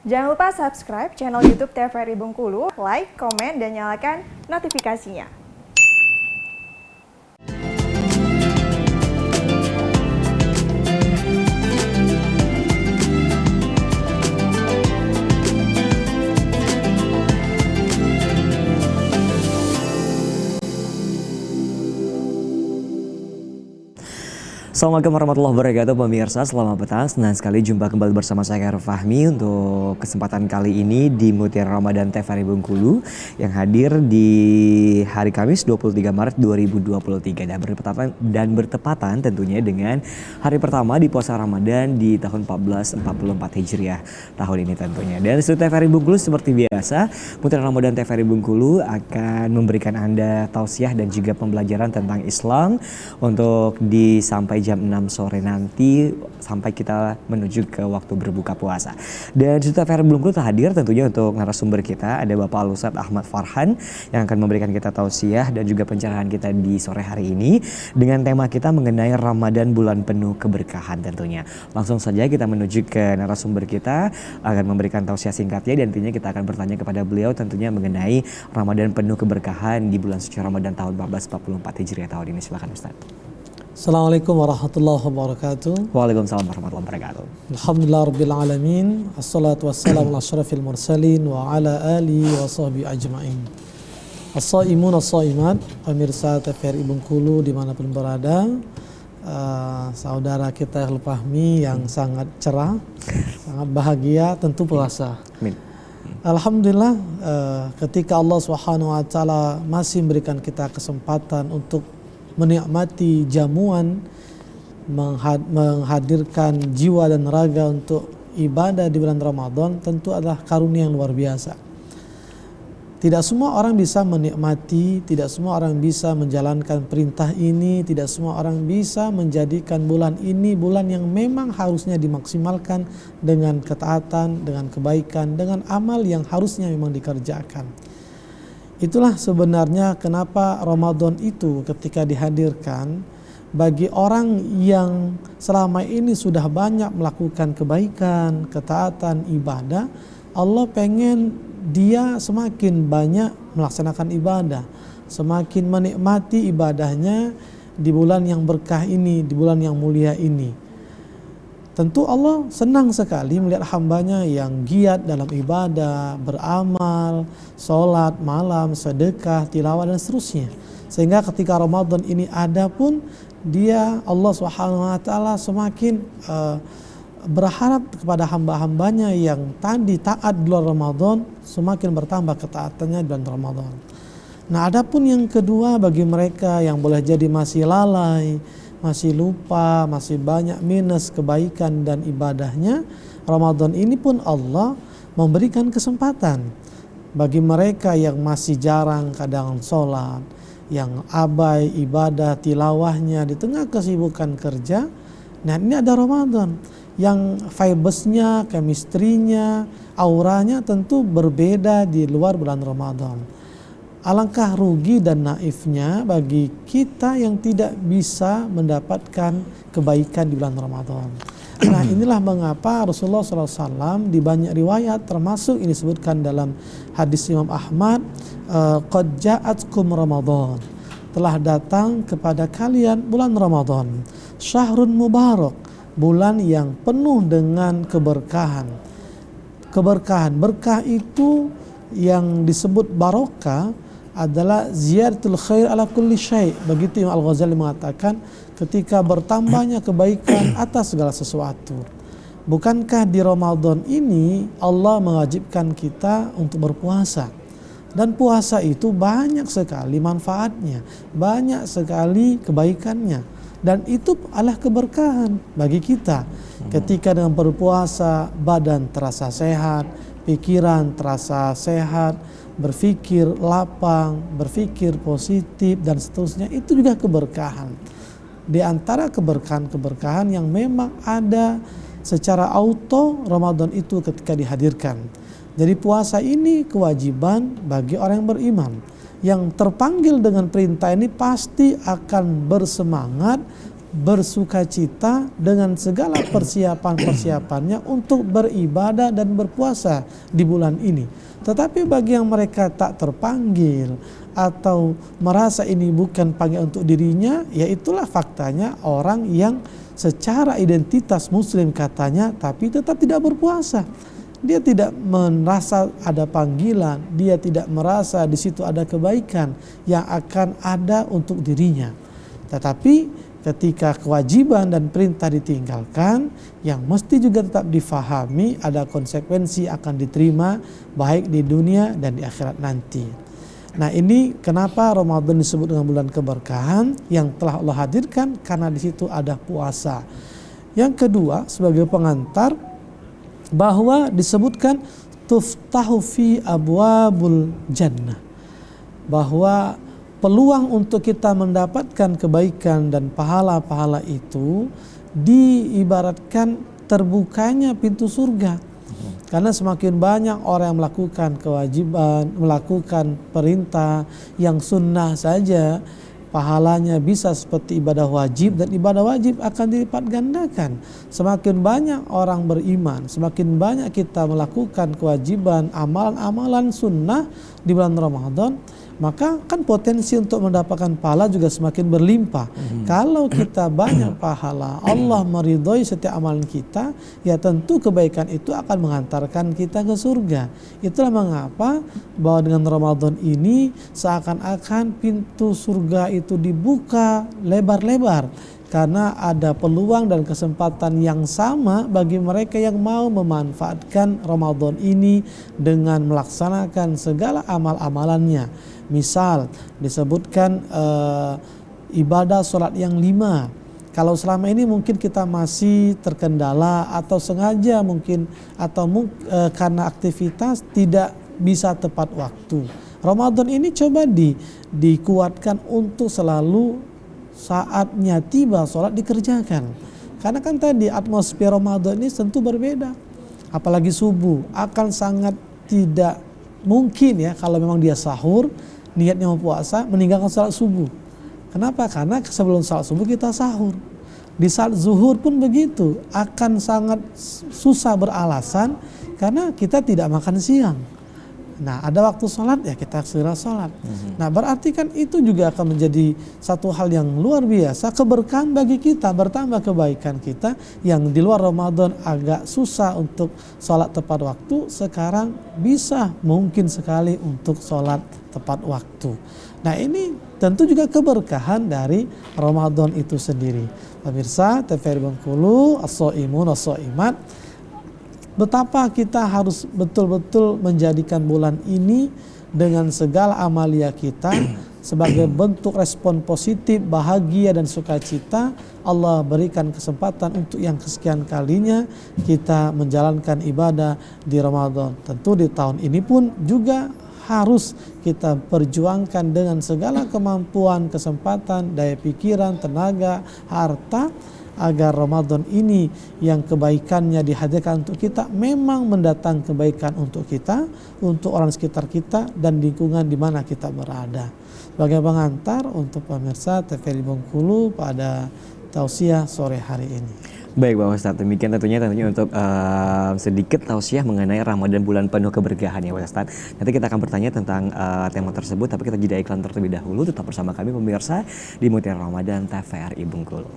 Jangan lupa subscribe channel YouTube TVRI Bengkulu, like, komen, dan nyalakan notifikasinya. Assalamualaikum warahmatullahi wabarakatuh pemirsa, selamat petang. Senang sekali jumpa kembali bersama saya Khairul Fahmi untuk kesempatan kali ini di Mutiara Ramadan TVRI Bengkulu yang hadir di hari Kamis 23 Maret 2023 dan bertepatan tentunya dengan hari pertama di puasa Ramadan di tahun 1444 Hijriah tahun ini tentunya. Dan studio TVRI Bengkulu seperti biasa, Mutiara Ramadan TVRI Bengkulu akan memberikan Anda tausiah dan juga pembelajaran tentang Islam untuk sampai jam 6 sore nanti sampai kita menuju ke waktu berbuka puasa. Dan Studio TVRI Bengkulu hadir tentunya untuk narasumber kita ada Bapak Al-Ustadz Ahmad Farhan yang akan memberikan kita tausiah dan juga pencerahan kita di sore hari ini dengan tema kita mengenai Ramadan bulan penuh keberkahan tentunya. Langsung saja kita menuju ke narasumber kita akan memberikan tausiah singkatnya dan tentunya kita akan bertanya kepada beliau tentunya mengenai Ramadan penuh keberkahan di bulan suci Ramadan tahun 1444 Hijriah tahun ini. Silakan Ustaz. Assalamualaikum warahmatullahi wabarakatuh. Waalaikumsalam warahmatullahi wabarakatuh. Alhamdulillah rabbil alamin. Assalatu wassalamu ala asyrafil mursalin wa ala alihi wa sahbihi ajma'in. As-shaimun as-shaimat, pemirsa TVRI Bengkulu dimanapun berada, saudara kita Khairul Fahmi yang sangat cerah, sangat bahagia, tentu puasa. Amin. Alhamdulillah, ketika Allah Subhanahu wa taala masih memberikan kita kesempatan untuk menikmati jamuan, menghadirkan jiwa dan raga untuk ibadah di bulan Ramadan, tentu adalah karunia yang luar biasa. Tidak semua orang bisa menikmati, tidak semua orang bisa menjalankan perintah ini, tidak semua orang bisa menjadikan bulan ini bulan yang memang harusnya dimaksimalkan dengan ketaatan, dengan kebaikan, dengan amal yang harusnya memang dikerjakan. Itulah sebenarnya kenapa Ramadan itu ketika dihadirkan bagi orang yang selama ini sudah banyak melakukan kebaikan, ketaatan, ibadah, Allah pengen dia semakin banyak melaksanakan ibadah, semakin menikmati ibadahnya di bulan yang berkah ini, di bulan yang mulia ini. Tentu Allah senang sekali melihat hambanya yang giat dalam ibadah, beramal, sholat malam, sedekah, tilawah dan seterusnya. Sehingga ketika Ramadan ini ada pun dia Allah SWT semakin berharap kepada hamba-hambanya yang tadi taat di bulan Ramadan semakin bertambah ketaatannya di bulan Ramadan. Nah, adapun yang kedua bagi mereka yang boleh jadi masih lalai, masih lupa, masih banyak minus kebaikan dan ibadahnya, Ramadan ini pun Allah memberikan kesempatan bagi mereka yang masih jarang kadang sholat, yang abai ibadah tilawahnya di tengah kesibukan kerja. Nah, ini ada Ramadan yang vibes-nya, chemistry-nya, auranya tentu berbeda di luar bulan Ramadan. Alangkah rugi dan naifnya bagi kita yang tidak bisa mendapatkan kebaikan di bulan Ramadan. Nah, inilah mengapa Rasulullah SAW di banyak riwayat, termasuk ini disebutkan dalam hadis Imam Ahmad, qad ja'atkum Ramadan, telah datang kepada kalian bulan Ramadan, syahrun mubarak, bulan yang penuh dengan keberkahan. Keberkahan, berkah itu yang disebut barokah adalah ziyaratul khair ala kulli syai'. Begitu Imam Al-Ghazali mengatakan, ketika bertambahnya kebaikan atas segala sesuatu. Bukankah di Ramadan ini Allah mewajibkan kita untuk berpuasa? Dan puasa itu banyak sekali manfaatnya, banyak sekali kebaikannya. Dan itu adalah keberkahan bagi kita. Ketika dengan berpuasa, badan terasa sehat, pikiran terasa sehat, berpikir lapang, berpikir positif dan seterusnya, itu juga keberkahan. Di antara keberkahan-keberkahan yang memang ada secara auto Ramadan itu ketika dihadirkan. Jadi puasa ini kewajiban bagi orang yang beriman. Yang terpanggil dengan perintah ini pasti akan bersemangat bersukacita dengan segala persiapan-persiapannya untuk beribadah dan berpuasa di bulan ini. Tetapi bagi yang mereka tak terpanggil atau merasa ini bukan panggilan untuk dirinya, ya itulah faktanya orang yang secara identitas muslim katanya tapi tetap tidak berpuasa. Dia tidak merasa ada panggilan, dia tidak merasa di situ ada kebaikan yang akan ada untuk dirinya. Tetapi ketika kewajiban dan perintah ditinggalkan, yang mesti juga tetap difahami ada konsekuensi akan diterima baik di dunia dan di akhirat nanti. Nah, ini kenapa Ramadan disebut dengan bulan keberkahan yang telah Allah hadirkan, karena di situ ada puasa. Yang kedua, sebagai pengantar, bahwa disebutkan tuftahu fi abwabul jannah, bahwa peluang untuk kita mendapatkan kebaikan dan pahala-pahala itu diibaratkan terbukanya pintu surga. Karena semakin banyak orang yang melakukan kewajiban, melakukan perintah yang sunnah saja, pahalanya bisa seperti ibadah wajib, dan ibadah wajib akan dilipat gandakan. Semakin banyak orang beriman, semakin banyak kita melakukan kewajiban, amalan-amalan sunnah di bulan Ramadan, maka kan potensi untuk mendapatkan pahala juga semakin berlimpah. Kalau kita banyak pahala, Allah meridhoi setiap amalan kita, ya tentu kebaikan itu akan mengantarkan kita ke surga. Itulah mengapa bahwa dengan Ramadan ini seakan-akan pintu surga itu dibuka lebar-lebar, karena ada peluang dan kesempatan yang sama bagi mereka yang mau memanfaatkan Ramadan ini dengan melaksanakan segala amal-amalannya. Misal disebutkan ibadah sholat yang 5. Kalau selama ini mungkin kita masih terkendala atau sengaja mungkin atau karena aktivitas tidak bisa tepat waktu. Ramadan ini coba dikuatkan untuk selalu saatnya tiba sholat dikerjakan. Karena kan tadi atmosfer Ramadan ini tentu berbeda. Apalagi subuh akan sangat tidak mungkin ya kalau memang dia sahur, niatnya mau puasa, meninggalkan salat subuh. Kenapa? Karena sebelum salat subuh kita sahur. Di saat zuhur pun begitu, akan sangat susah beralasan karena kita tidak makan siang. Nah, ada waktu sholat ya kita segera sholat. Nah, berarti kan itu juga akan menjadi satu hal yang luar biasa, keberkahan bagi kita, bertambah kebaikan kita yang di luar Ramadan agak susah untuk sholat tepat waktu, sekarang bisa mungkin sekali untuk sholat tepat waktu. Nah, ini tentu juga keberkahan dari Ramadan itu sendiri. Pemirsa TVRI Bengkulu, as-shaimun as-shaimat, betapa kita harus betul-betul menjadikan bulan ini dengan segala amalia kita sebagai bentuk respon positif, bahagia dan sukacita. Allah berikan kesempatan untuk yang kesekian kalinya kita menjalankan ibadah di Ramadan. Tentu di tahun ini pun juga harus kita perjuangkan dengan segala kemampuan, kesempatan, daya pikiran, tenaga, harta, agar Ramadan ini yang kebaikannya dihadirkan untuk kita memang mendatang kebaikan untuk kita, untuk orang sekitar kita dan lingkungan di mana kita berada. Sebagai pengantar untuk pemirsa TVRI Bengkulu pada tausiah sore hari ini. Baik Pak Ustadz, demikian tentunya untuk sedikit tausiah mengenai Ramadan bulan penuh keberkahan ya Pak Ustadz. Nanti kita akan bertanya tentang tema tersebut, tapi kita jeda iklan terlebih dahulu. Tetap bersama kami pemirsa di Mutiara Ramadan TVRI Bengkulu.